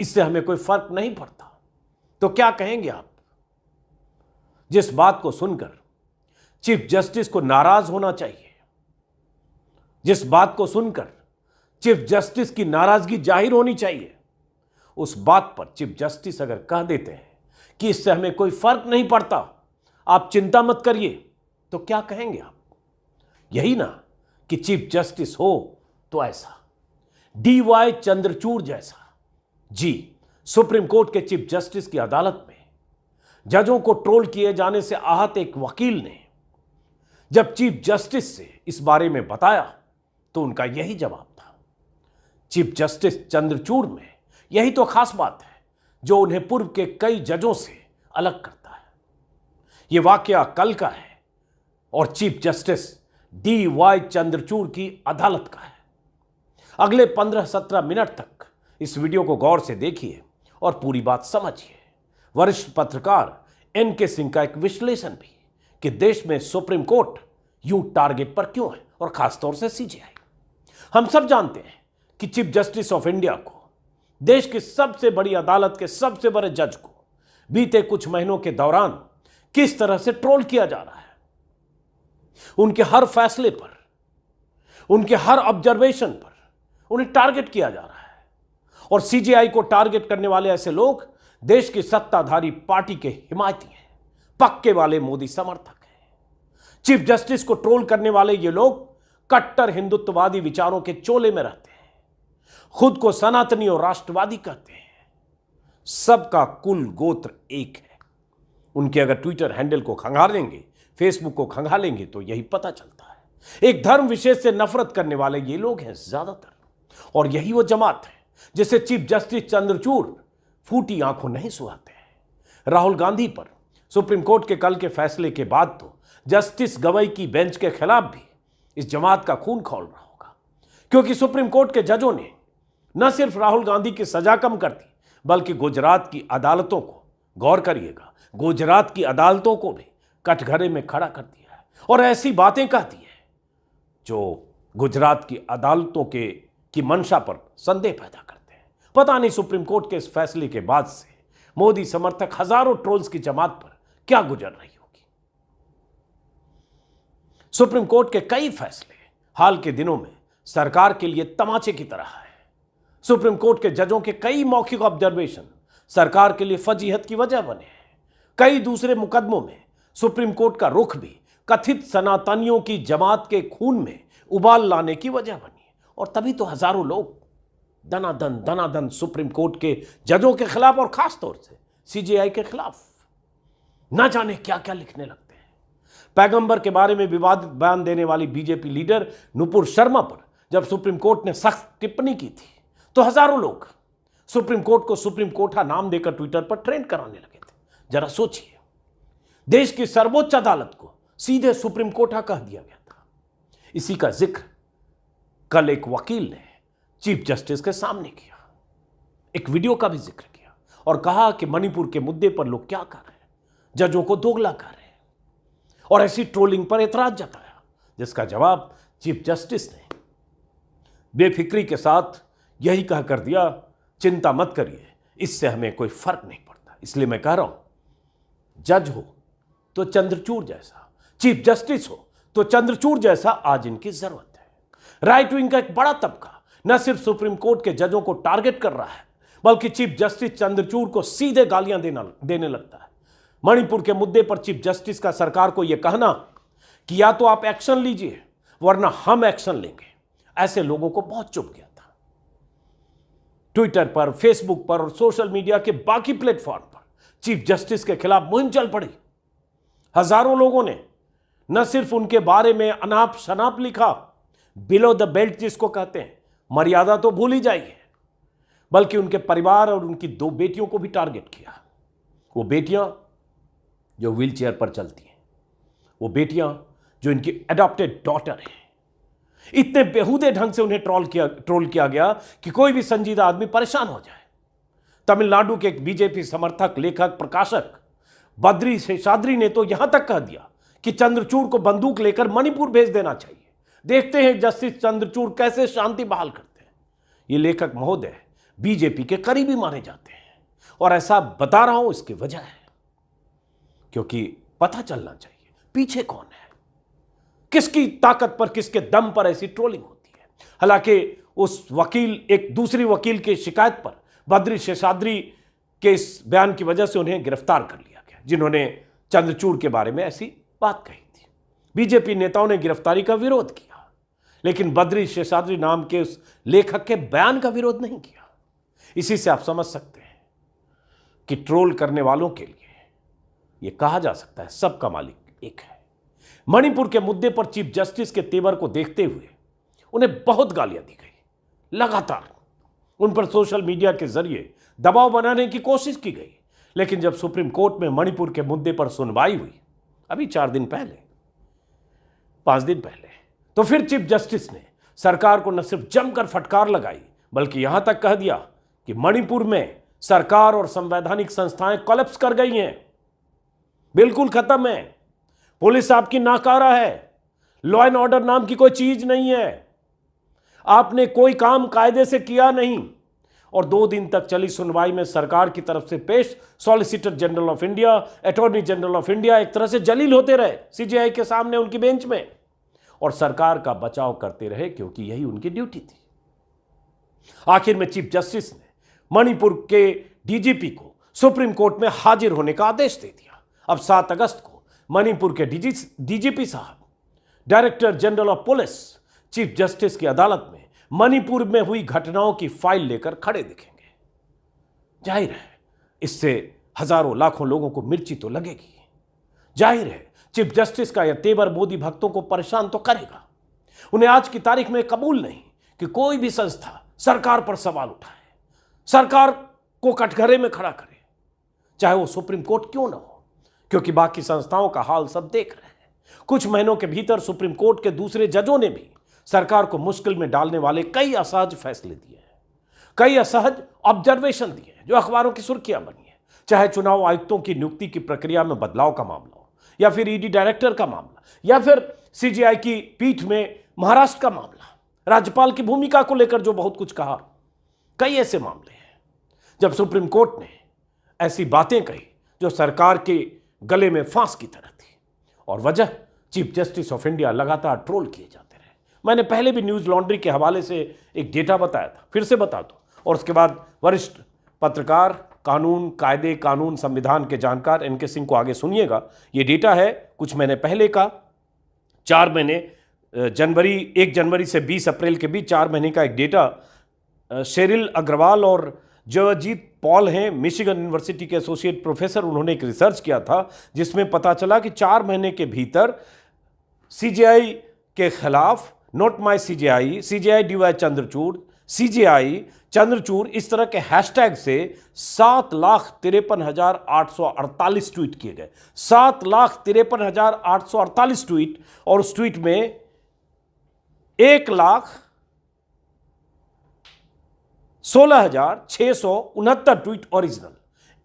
इससे हमें कोई फर्क नहीं पड़ता। तो क्या कहेंगे आप? जिस बात को सुनकर चीफ जस्टिस को नाराज होना चाहिए, जिस बात को सुनकर चीफ जस्टिस की नाराजगी जाहिर होनी चाहिए, उस बात पर चीफ जस्टिस अगर कह देते हैं कि इससे हमें कोई फर्क नहीं पड़ता, आप चिंता मत करिए, तो क्या कहेंगे आप? यही ना कि चीफ जस्टिस हो तो ऐसा, DY चंद्रचूड़ जैसा। जी, सुप्रीम कोर्ट के चीफ जस्टिस की अदालत में जजों को ट्रोल किए जाने से आहत एक वकील ने जब चीफ जस्टिस से इस बारे में बताया तो उनका यही जवाब था। चीफ जस्टिस चंद्रचूड़ में यही तो खास बात है जो उन्हें पूर्व के कई जजों से अलग करता है। यह वाकया कल का है और चीफ जस्टिस DY चंद्रचूड़ की अदालत का है। अगले 15-17 मिनट तक इस वीडियो को गौर से देखिए और पूरी बात समझिए। वरिष्ठ पत्रकार NK सिंह का एक विश्लेषण भी कि देश में सुप्रीम कोर्ट यूं टारगेट पर क्यों है और खासतौर से CJI। हम सब जानते हैं कि चीफ जस्टिस ऑफ इंडिया को, देश की सबसे बड़ी अदालत के सबसे बड़े जज को बीते कुछ महीनों के दौरान किस तरह से ट्रोल किया जा रहा है। उनके हर फैसले पर, उनके हर ऑब्जर्वेशन पर उन्हें टारगेट किया जा रहा है। और CJI को टारगेट करने वाले ऐसे लोग देश की सत्ताधारी पार्टी के हिमायती हैं, पक्के वाले मोदी समर्थक हैं। चीफ जस्टिस को ट्रोल करने वाले ये लोग कट्टर हिंदुत्ववादी विचारों के चोले में रहते हैं, खुद को सनातनी और राष्ट्रवादी कहते हैं। सबका कुल गोत्र एक है। उनके अगर ट्विटर हैंडल को खंगालेंगे, फेसबुक को खंगालेंगे तो यही पता चलता है। एक धर्म विशेष से नफरत करने वाले ये लोग हैं ज्यादातर, और यही वो जमात है जिसे चीफ जस्टिस चंद्रचूड़ फूटी आंखों नहीं सुहाते हैं। राहुल गांधी पर सुप्रीम कोर्ट के कल के फैसले के बाद तो जस्टिस गवई की बेंच के खिलाफ भी इस जमात का खून खौल रहा होगा, क्योंकि सुप्रीम कोर्ट के जजों ने न सिर्फ राहुल गांधी की सजा कम कर दी, बल्कि गुजरात की अदालतों को, गौर करिएगा, गुजरात की अदालतों को भी कटघरे में खड़ा कर दिया है और ऐसी बातें कहती है जो गुजरात की अदालतों की मंशा पर संदेह पैदा करते हैं। पता नहीं सुप्रीम कोर्ट के इस फैसले के बाद से मोदी समर्थक हजारों ट्रोल्स की जमात पर क्या गुजर रही होगी। सुप्रीम कोर्ट के कई फैसले हाल के दिनों में सरकार के लिए तमाचे की तरह है। सुप्रीम कोर्ट के जजों के कई मौखिक ऑब्जर्वेशन सरकार के लिए फजीहत की वजह बने हैं। कई दूसरे मुकदमों में सुप्रीम कोर्ट का रुख भी कथित सनातनियों की जमात के खून में उबाल लाने की वजह बनी, और तभी तो हजारों लोग दनादन सुप्रीम कोर्ट के जजों के खिलाफ और खासतौर से CJI के खिलाफ ना जाने क्या क्या लिखने लगते हैं। पैगंबर के बारे में विवादित बयान देने वाली बीजेपी लीडर नुपुर शर्मा पर जब सुप्रीम कोर्ट ने सख्त टिप्पणी की थी तो हजारों लोग सुप्रीम कोर्ट को सुप्रीम कोठा नाम देकर ट्विटर पर ट्रेंड कराने लगे थे। जरा सोचिए, देश की सर्वोच्च अदालत को सीधे सुप्रीम कोठा कह दिया गया था। इसी का जिक्र कल एक वकील ने चीफ जस्टिस के सामने किया, एक वीडियो का भी जिक्र किया और कहा कि मणिपुर के मुद्दे पर लोग क्या कर रहे हैं, जजों को दोगला कर रहे हैं, और ऐसी ट्रोलिंग पर एतराज जताया, जिसका जवाब चीफ जस्टिस ने बेफिक्री के साथ यही कह कर दिया, चिंता मत करिए, इससे हमें कोई फर्क नहीं पड़ता। इसलिए मैं कह रहा हूं, जज हो तो चंद्रचूड़ जैसा, चीफ जस्टिस हो तो चंद्रचूड़ जैसा आज इनकी जरूरत है। राइट विंग का एक बड़ा तबका न सिर्फ सुप्रीम कोर्ट के जजों को टारगेट कर रहा है, बल्कि चीफ जस्टिस चंद्रचूड़ को सीधे गालियां देने लगता है। मणिपुर के मुद्दे पर चीफ जस्टिस का सरकार को यह कहना कि या तो आप एक्शन लीजिए वरना हम एक्शन लेंगे, ऐसे लोगों को बहुत चुभ गया था। ट्विटर पर, फेसबुक पर और सोशल मीडिया के बाकी प्लेटफॉर्म पर चीफ जस्टिस के खिलाफ मुहिम चल पड़ी। हजारों लोगों ने न सिर्फ उनके बारे में अनाप शनाप लिखा, बिलो द बेल्ट जिसको कहते हैं, मर्यादा तो भूल ही जाइए, बल्कि उनके परिवार और उनकी 2 बेटियों को भी टारगेट किया। वो बेटियां जो व्हीलचेयर पर चलती हैं, वो बेटियां जो इनकी एडॉप्टेड डॉटर हैं। इतने बेहुदे ढंग से उन्हें ट्रोल किया गया कि कोई भी संजीदा आदमी परेशान हो जाए। तमिलनाडु के एक बीजेपी समर्थक, लेखक, प्रकाशक बद्री शेषाद्री ने तो यहां तक कह दिया कि चंद्रचूड़ को बंदूक लेकर मणिपुर भेज देना चाहिए। देखते हैं जस्टिस चंद्रचूड़ कैसे शांति बहाल करते हैं। ये लेखक महोदय बीजेपी के करीबी माने जाते हैं। और ऐसा बता रहा हूं, इसकी वजह है क्योंकि पता चलना चाहिए पीछे कौन है, किसकी ताकत पर, किसके दम पर ऐसी ट्रोलिंग होती है। हालांकि उस वकील, एक दूसरी वकील की शिकायत पर बद्री शेषाद्री के इस बयान की वजह से उन्हें गिरफ्तार कर लिया गया, जिन्होंने चंद्रचूड़ के बारे में ऐसी बात कही थी। बीजेपी नेताओं ने गिरफ्तारी का विरोध किया, लेकिन बद्री शेषाद्री नाम के उस लेखक के बयान का विरोध नहीं किया। इसी से आप समझ सकते हैं कि ट्रोल करने वालों के लिए यह कहा जा सकता है सबका मालिक एक है। मणिपुर के मुद्दे पर चीफ जस्टिस के तेवर को देखते हुए उन्हें बहुत गालियां दी गई। लगातार उन पर सोशल मीडिया के जरिए दबाव बनाने की कोशिश की गई। लेकिन जब सुप्रीम कोर्ट में मणिपुर के मुद्दे पर सुनवाई हुई, अभी 5 दिन पहले, तो फिर चीफ जस्टिस ने सरकार को न सिर्फ जमकर फटकार लगाई, बल्कि यहां तक कह दिया कि मणिपुर में सरकार और संवैधानिक संस्थाएं कोलैप्स कर गई हैं, बिल्कुल खत्म है। पुलिस आपकी नाकारा है, लॉ एंड ऑर्डर नाम की कोई चीज नहीं है, आपने कोई काम कायदे से किया नहीं। और 2 दिन तक चली सुनवाई में सरकार की तरफ से पेश solicitor general of India, attorney general of India एक तरह से जलील होते रहे सीजेआई के सामने उनकी बेंच में, और सरकार का बचाव करते रहे क्योंकि यही उनकी ड्यूटी थी। आखिर में चीफ जस्टिस ने मणिपुर के डीजीपी को सुप्रीम कोर्ट में हाजिर होने का आदेश दे दिया। अब 7 अगस्त को मणिपुर के डीजीपी साहब, director general of police, chief justice की अदालत में मणिपुर में हुई घटनाओं की फाइल लेकर खड़े दिखेंगे। जाहिर है इससे हजारों लाखों लोगों को मिर्ची तो लगेगी। जाहिर है चीफ जस्टिस का यह तेवर मोदी भक्तों को परेशान तो करेगा। उन्हें आज की तारीख में कबूल नहीं कि कोई भी संस्था सरकार पर सवाल उठाए, सरकार को कटघरे में खड़ा करे, चाहे वो सुप्रीम कोर्ट क्यों ना हो, क्योंकि बाकी संस्थाओं का हाल सब देख रहे हैं। कुछ महीनों के भीतर सुप्रीम कोर्ट के दूसरे जजों ने भी सरकार को मुश्किल में डालने वाले कई असहज फैसले दिए हैं, कई असहज ऑब्जर्वेशन दिए हैं जो अखबारों की सुर्खियां बनी है। चाहे चुनाव आयुक्तों की नियुक्ति की प्रक्रिया में बदलाव का मामला हो, या फिर ईडी डायरेक्टर का मामला, या फिर सीजेआई की पीठ में महाराष्ट्र का मामला, राज्यपाल की भूमिका को लेकर जो बहुत कुछ कहा, कई ऐसे मामले हैं जब सुप्रीम कोर्ट ने ऐसी बातें कही जो सरकार के गले में फांस की तरह थी। और वजह, चीफ जस्टिस ऑफ इंडिया लगातार ट्रोल किए जाते रहे। मैंने पहले भी न्यूज लॉन्ड्री के हवाले से एक डेटा बताया था, फिर से बता दूं, और उसके बाद वरिष्ठ पत्रकार, कानून, कायदे, कानून, संविधान के जानकार एनके सिंह को आगे सुनिएगा। ये डेटा है कुछ महीने पहले का, 4 महीने, 1 जनवरी से 20 अप्रैल के बीच 4 महीने का एक डेटा। शेरिल अग्रवाल और जयजीत पॉल हैं, मिशिगन यूनिवर्सिटी के एसोसिएट प्रोफेसर, उन्होंने एक रिसर्च किया था जिसमें पता चला कि 4 महीने के भीतर सीजेआई के खिलाफ, not my CJI, CJI D Y Chandrachud, CJI Chandrachud, इस तरह के हैशटैग से 7,53,848 ट्वीट किए गए। 7,53,848 ट्वीट, और उस ट्वीट में 1,16,669 ट्वीट ओरिजिनल,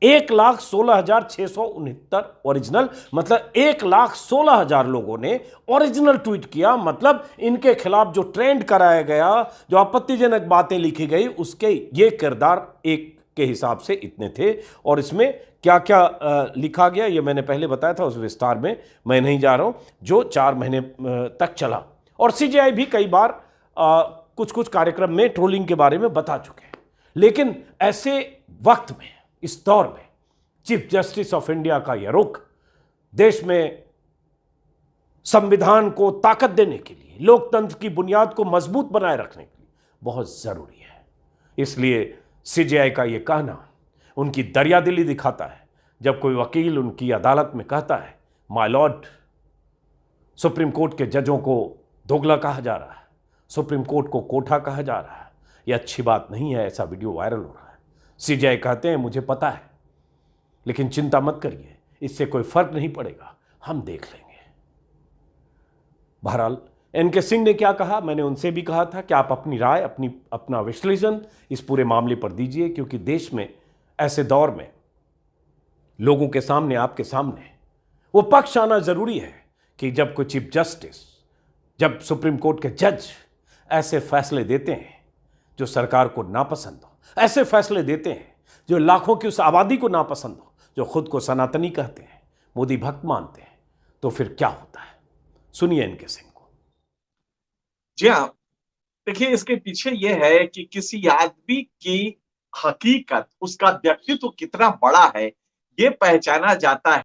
1,16,669 ओरिजिनल, मतलब 1,16,000 लोगों ने ओरिजिनल ट्वीट किया। मतलब इनके खिलाफ जो ट्रेंड कराया गया, जो आपत्तिजनक बातें लिखी गई, उसके ये किरदार एक के हिसाब से इतने थे। और इसमें क्या क्या लिखा गया ये मैंने पहले बताया था, उस विस्तार में मैं नहीं जा रहा हूं, जो 4 महीने तक चला। और सीजेआई भी कई बार कुछ कुछ कार्यक्रम में ट्रोलिंग के बारे में बता चुके हैं। लेकिन ऐसे वक्त में, इस दौर में, चीफ जस्टिस ऑफ इंडिया का यह रुख देश में संविधान को ताकत देने के लिए, लोकतंत्र की बुनियाद को मजबूत बनाए रखने के लिए बहुत जरूरी है। इसलिए सीजेआई का यह कहना उनकी दरियादिली दिखाता है जब कोई वकील उनकी अदालत में कहता है, माय लॉर्ड, सुप्रीम कोर्ट के जजों को दोगला कहा जा रहा है, सुप्रीम कोर्ट को कोठा कहा जा रहा है, यह अच्छी बात नहीं है, ऐसा वीडियो वायरल हो रहा है। सीजेआई कहते हैं, मुझे पता है, लेकिन चिंता मत करिए, इससे कोई फर्क नहीं पड़ेगा, हम देख लेंगे। बहरहाल एनके सिंह ने क्या कहा, मैंने उनसे भी कहा था कि आप अपनी राय, अपना विश्लेषण इस पूरे मामले पर दीजिए, क्योंकि देश में ऐसे दौर में लोगों के सामने, आपके सामने वो पक्ष आना जरूरी है कि जब कोई चीफ जस्टिस, जब सुप्रीम कोर्ट के जज ऐसे फैसले देते हैं जो सरकार को नापसंद हो, ऐसे फैसले देते हैं जो लाखों की उस आबादी को नापसंद हो, जो खुद को सनातनी कहते हैं, मोदी भक्त मानते हैं, तो फिर क्या होता है? सुनिए इनके सिंह को। जी हाँ, देखिए इसके पीछे ये है कि किसी आदमी की हकीकत, उसका व्यक्तित्व कितना बड़ा है, ये पहचाना जाता है